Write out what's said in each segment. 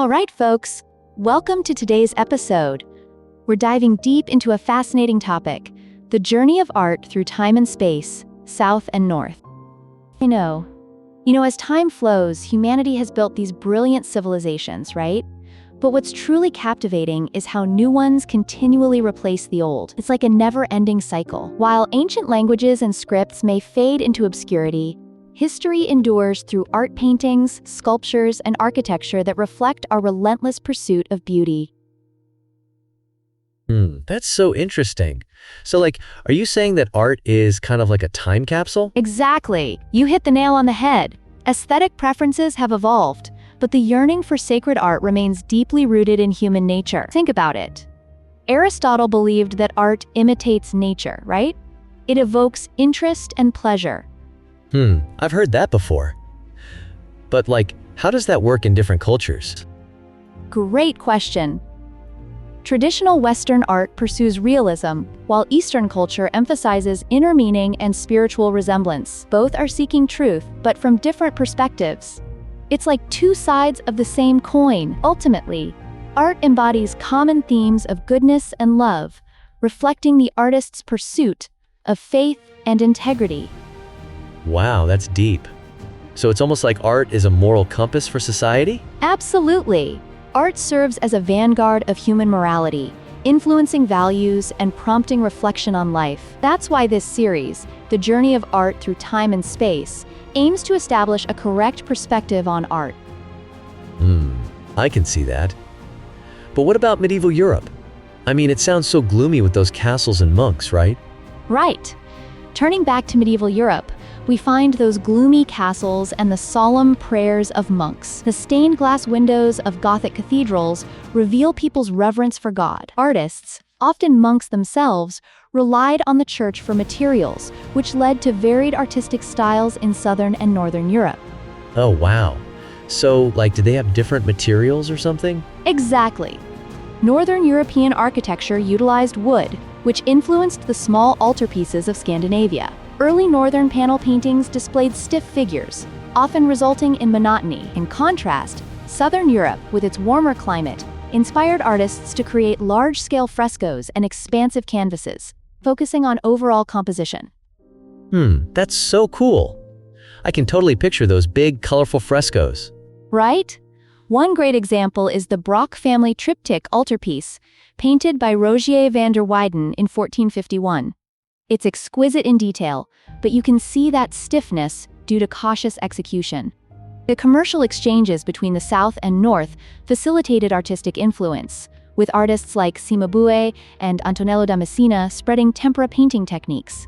All right, folks, welcome to today's episode. We're diving deep into a fascinating topic, the journey of art through time and space, south and north. I know. As time flows, humanity has built these brilliant civilizations, right? But what's truly captivating is how new ones continually replace the old. It's like a never-ending cycle. While ancient languages and scripts may fade into obscurity, history endures through art paintings, sculptures, and architecture that reflect our relentless pursuit of beauty. That's so interesting. So, are you saying that art is kind of like a time capsule? Exactly. You hit the nail on the head. Aesthetic preferences have evolved, but the yearning for sacred art remains deeply rooted in human nature. Think about it. Aristotle believed that art imitates nature, right? It evokes interest and pleasure. I've heard that before. But how does that work in different cultures? Great question. Traditional Western art pursues realism, while Eastern culture emphasizes inner meaning and spiritual resemblance. Both are seeking truth, but from different perspectives. It's like two sides of the same coin. Ultimately, art embodies common themes of goodness and love, reflecting the artist's pursuit of faith and integrity. Wow, that's deep. So it's almost like art is a moral compass for society? Absolutely. Art serves as a vanguard of human morality, influencing values and prompting reflection on life. That's why this series, The Journey of Art Through Time and Space, aims to establish a correct perspective on art. I can see that. But what about medieval Europe? It sounds so gloomy with those castles and monks, right? Right. Turning back to medieval Europe, we find those gloomy castles and the solemn prayers of monks. The stained glass windows of Gothic cathedrals reveal people's reverence for God. Artists, often monks themselves, relied on the church for materials, which led to varied artistic styles in southern and northern Europe. Oh, wow. So, do they have different materials or something? Exactly. Northern European architecture utilized wood, which influenced the small altarpieces of Scandinavia. Early northern panel paintings displayed stiff figures, often resulting in monotony. In contrast, southern Europe, with its warmer climate, inspired artists to create large-scale frescoes and expansive canvases, focusing on overall composition. That's so cool. I can totally picture those big, colorful frescoes. Right? One great example is the Brock family triptych altarpiece, painted by Rogier van der Weyden in 1451. It's exquisite in detail, but you can see that stiffness due to cautious execution. The commercial exchanges between the South and North facilitated artistic influence, with artists like Cimabue and Antonello da Messina spreading tempera painting techniques.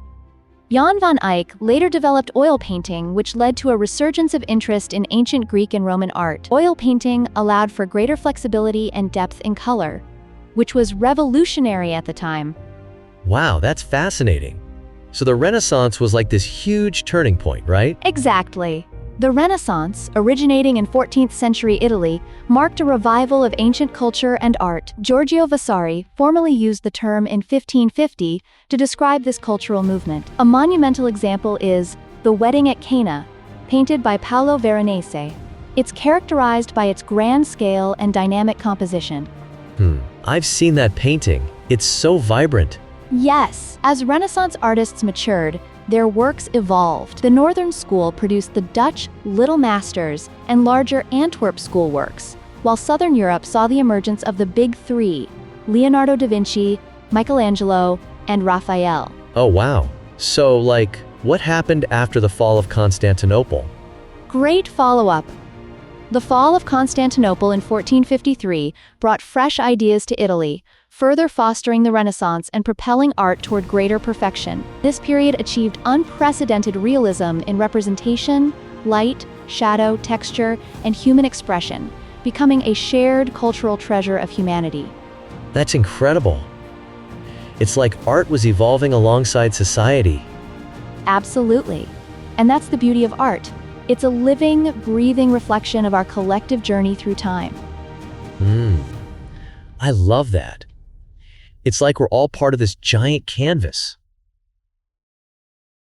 Jan van Eyck later developed oil painting, which led to a resurgence of interest in ancient Greek and Roman art. Oil painting allowed for greater flexibility and depth in color, which was revolutionary at the time. Wow, that's fascinating. So the Renaissance was like this huge turning point, right? Exactly. The Renaissance, originating in 14th century Italy, marked a revival of ancient culture and art. Giorgio Vasari formerly used the term in 1550 to describe this cultural movement. A monumental example is The Wedding at Cana, painted by Paolo Veronese. It's characterized by its grand scale and dynamic composition. I've seen that painting. It's so vibrant. Yes, as Renaissance artists matured, their works evolved. The Northern School produced the Dutch Little Masters and larger Antwerp school works, while Southern Europe saw the emergence of the Big Three: Leonardo da Vinci, Michelangelo, and Raphael. Oh, wow. So, what happened after the fall of Constantinople? Great follow-up. The fall of Constantinople in 1453 brought fresh ideas to Italy, further fostering the Renaissance and propelling art toward greater perfection. This period achieved unprecedented realism in representation, light, shadow, texture, and human expression, becoming a shared cultural treasure of humanity. That's incredible. It's like art was evolving alongside society. Absolutely. And that's the beauty of art. It's a living, breathing reflection of our collective journey through time. I love that. It's like we're all part of this giant canvas.